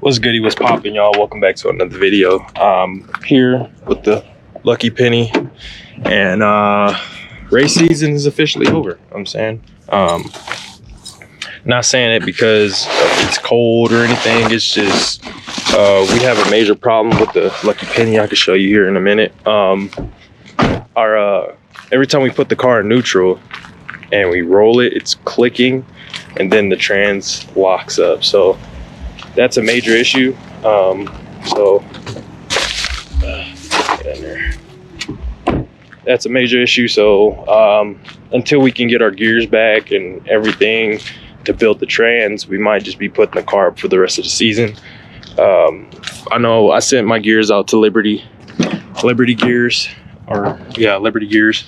What's goody, what's poppin', y'all? Welcome back to another video. Here with the Lucky Penny, and race season is officially over. I'm saying, not saying it because it's cold or anything. It's just we have a major problem with the Lucky Penny. I can show you here in a minute. Every time we put the car in neutral and we roll it, it's clicking, and then the trans locks up. So that's a major issue. Get in there. That's a major issue. So until we can get our gears back and everything to build the trans, we might just be putting the car up for the rest of the season. I know I sent my gears out to Liberty Gears, Liberty Gears.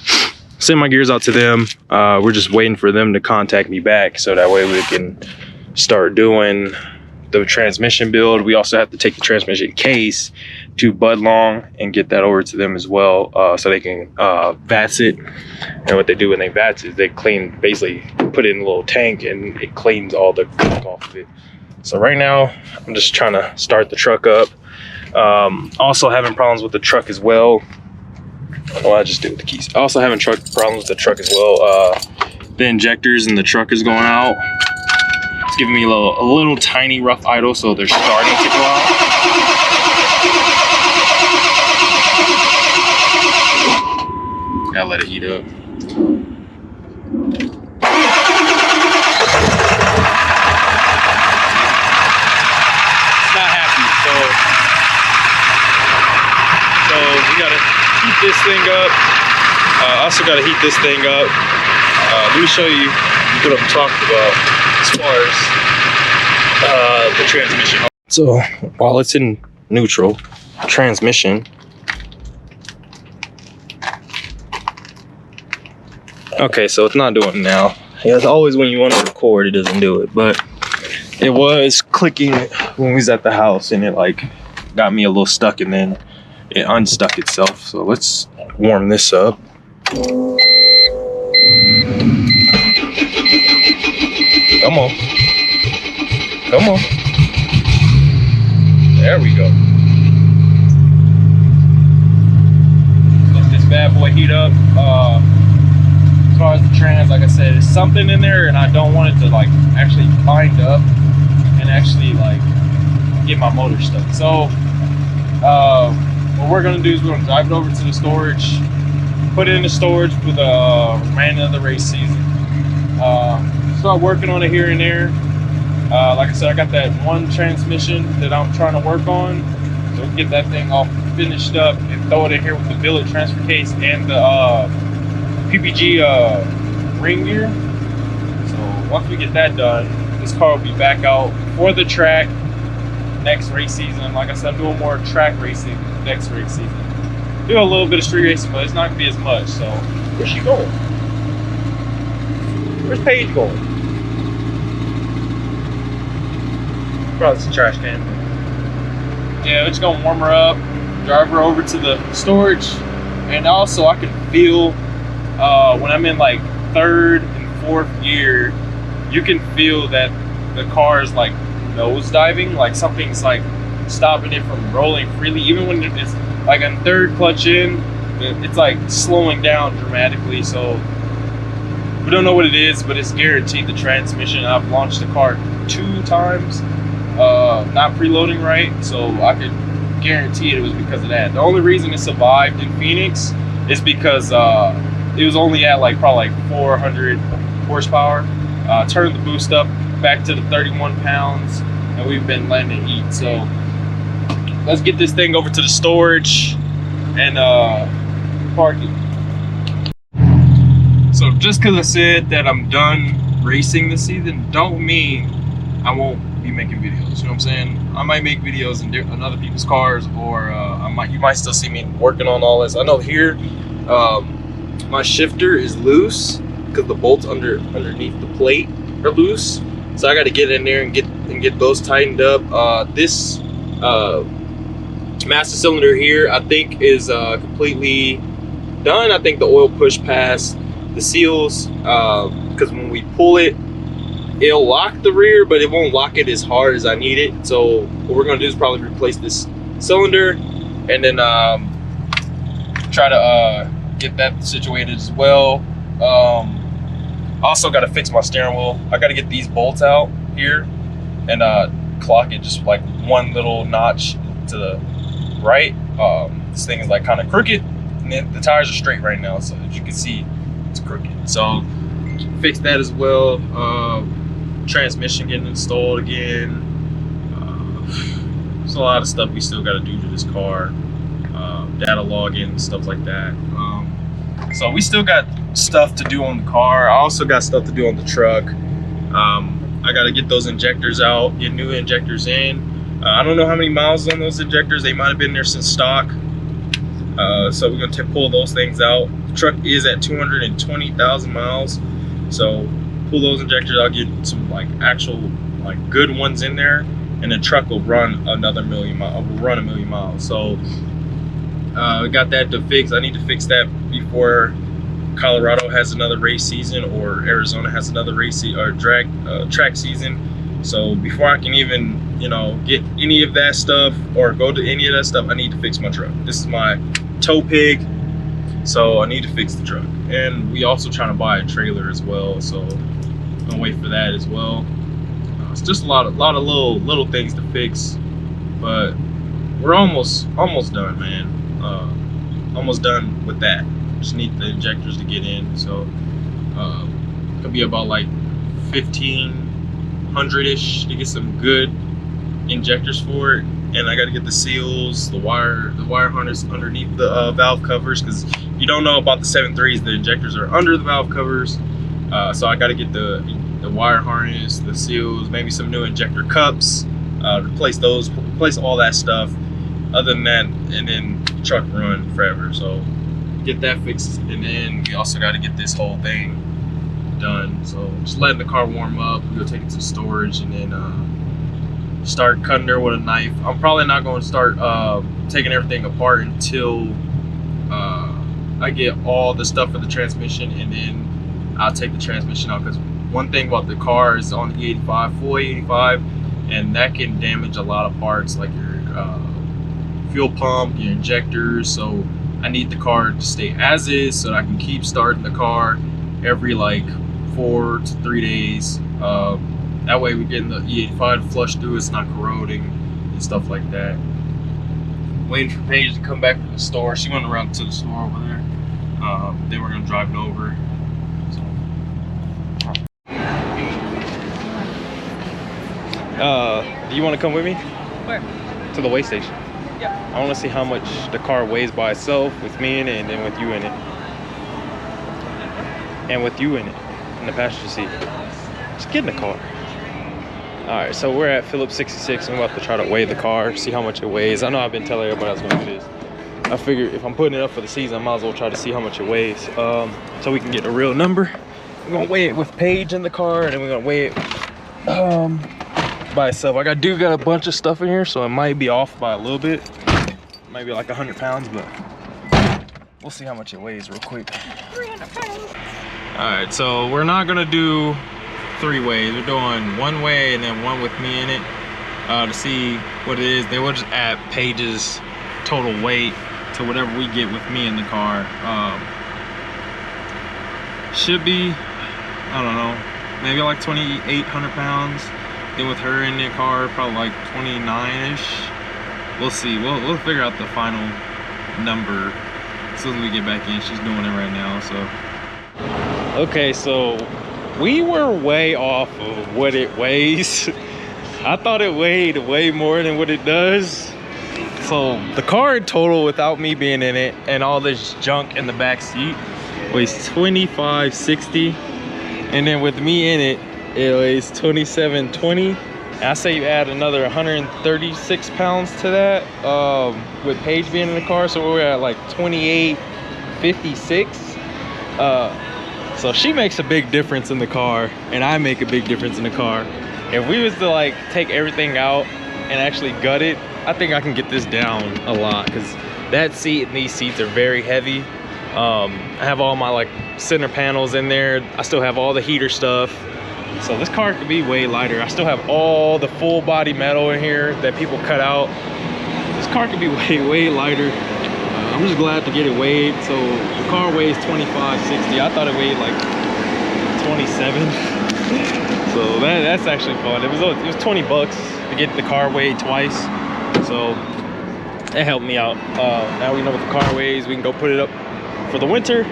Sent my gears out to them. We're just waiting for them to contact me back, so that way we can start doing the transmission build. We also have to take the transmission case to Budlong and get that over to them as well, so they can vats it. And what they do when they vats it, they basically put it in a little tank and it cleans all the gunk off of it. So right now I'm just trying to start the truck up. Also having problems with the truck as well. Well, I just did with the keys. Also having problems with the truck as well. The injectors in the truck is going out. It's giving me a little tiny rough idle, so they're starting to go out. Gotta let it heat up. It's not happy, so we gotta heat this thing up. Also gotta heat this thing up. Let me show you what I'm talking about as far as the transmission. So while it's in neutral, transmission. Okay, so it's not doing it now. Yeah, it's always when you want to record, it doesn't do it. But it was clicking when we was at the house, and it like got me a little stuck, and then it unstuck itself. So let's warm this up. Come on. Come on. There we go. Let this bad boy heat up. As far as the trans, like I said, there's something in there, and I don't want it to like actually bind up and actually like get my motor stuck. So what we're gonna do is we're gonna drive it over to the storage, put it in the storage for the remainder of the race season. Start working on it here and there. Like I said, I got that one transmission that I'm trying to work on, so we'll get that thing all finished up and throw it in here with the billet transfer case and the PPG ring gear. So once we get that done, this car will be back out for the track next race season. Like I said, I'm doing more track racing next race season. Do a little bit of street racing, but it's not gonna be as much. So where's she going? Where's Paige going? Probably some trash can. Yeah, we're just gonna warm her up, drive her over to the storage, and also I can feel when I'm in like third and fourth gear, you can feel that the car is like nose diving, like something's like stopping it from rolling freely. Even when it's like on third clutch in, it's like slowing down dramatically. So we don't know what it is, but it's guaranteed the transmission. I've launched the car 2 times, not preloading right, so I could guarantee it was because of that. The only reason it survived in Phoenix is because it was only at like probably like 400 horsepower. Turned the boost up back to the 31 pounds, and we've been letting it eat. So let's get this thing over to the storage and park it. So just because I said that I'm done racing this season, don't mean I won't be making videos. You know what I'm saying? I might make videos in other people's cars, or you might still see me working on all this. I know here my shifter is loose because the bolts underneath the plate are loose. So I got to get in there and get those tightened up. This master cylinder here, I think, is completely done. I think the oil pushed past the seals, because when we pull it it'll lock the rear, but it won't lock it as hard as I need it. So what we're gonna do is probably replace this cylinder, and then try to get that situated as well. Also got to fix my steering wheel. I got to get these bolts out here and clock it just like one little notch to the right. This thing is like kind of crooked, and then the tires are straight right now, so as you can see, it's crooked. So fix that as well. Transmission getting installed again. There's a lot of stuff we still got to do to this car. Data login, stuff like that. So we still got stuff to do on the car. I also got stuff to do on the truck. I got to get those injectors out, get new injectors in. I don't know how many miles on those injectors. They might have been there since stock. So we're gonna pull those things out. The truck is at 220,000 miles. So pull those injectors out, get some like actual like good ones in there, and the truck will run another 1,000,000 miles. Will run 1,000,000 miles. So we got that to fix. I need to fix that before Colorado has another race season, or Arizona has another race or track season. So before I can even, you know, get any of that stuff or go to any of that stuff, I need to fix my truck. This is my tow pig, so I need to fix the truck. And we also trying to buy a trailer as well, so I'm gonna wait for that as well. It's just a lot of little things to fix, but we're almost done, man. Almost done with that. Just need the injectors to get in, so could be about like 1,500-ish to get some good injectors for it. And I got to get the seals, the wire harness underneath the valve covers, because you don't know about the 7.3s, the injectors are under the valve covers. So I got to get the wire harness, the seals, maybe some new injector cups, replace those, replace all that stuff. Other than that, and then truck run forever. So get that fixed, and then we also got to get this whole thing done. So just letting the car warm up. We'll take it to storage, and then start cutting her with a knife. I'm probably not going to start taking everything apart until I get all the stuff for the transmission, and then I'll take the transmission out, because one thing about the car is on the E85, full E85, and that can damage a lot of parts like your fuel pump, your injectors. So I need the car to stay as is, so that I can keep starting the car every like 4 to 3 days. That way we're getting the E85 to flush through, it's not corroding and stuff like that. Waiting for Paige to come back from the store. She went around to the store over there. Then we're gonna drive it over. So. Do you want to come with me? Where? To the weigh station. Yeah. I want to see how much the car weighs by itself with me in it, and then with you in it. And with you in it, in the passenger seat. Just get in the car. Alright, so we're at Phillips 66. I'm about to try to weigh the car, see how much it weighs. I know I've been telling everybody I was going to do this. I figured if I'm putting it up for the season, I might as well try to see how much it weighs, so we can get a real number. We're going to weigh it with Paige in the car, and then we're going to weigh it by itself. I do got a bunch of stuff in here, so it might be off by a little bit. Might be like 100 pounds, but we'll see how much it weighs real quick. 300 pounds. Alright, so we're not gonna do 3 ways. We're doing 1 way and then 1 with me in it, to see what it is. Then we'll just add Paige's total weight to whatever we get with me in the car. Should be, I don't know, maybe like 2,800 pounds. Then with her in the car, probably like 29-ish. We'll see. We'll figure out the final number as soon as we get back in. She's doing it right now, so. Okay, so we were way off of what it weighs. I thought it weighed way more than what it does. So the car in total, without me being in it and all this junk in the back seat, weighs 2,560, and then with me in it, it weighs 2,720. And I say you add another 136 pounds to that, with Paige being in the car, so we're at like 2,856. So she makes a big difference in the car, and I make a big difference in the car. If we was to like take everything out and actually gut it, I think I can get this down a lot, because that seat and these seats are very heavy. I have all my like center panels in there. I still have all the heater stuff. So this car could be way lighter. I still have all the full body metal in here that people cut out. This car could be way lighter. I'm just glad to get it weighed. So the car weighs 2560. I thought it weighed like 27. So that's actually fun. It was 20 bucks to get the car weighed twice. So that helped me out. Now we know what the car weighs. We can go put it up for the winter.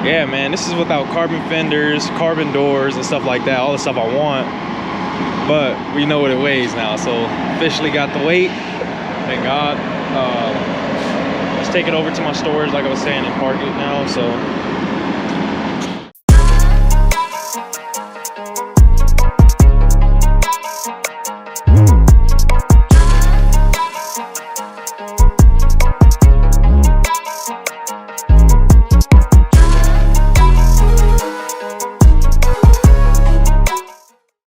Yeah, man, this is without carbon fenders, carbon doors, and stuff like that. All the stuff I want. But we know what it weighs now. So officially got the weight. Thank God. Let's take it over to my storage, like I was saying, and park it now. So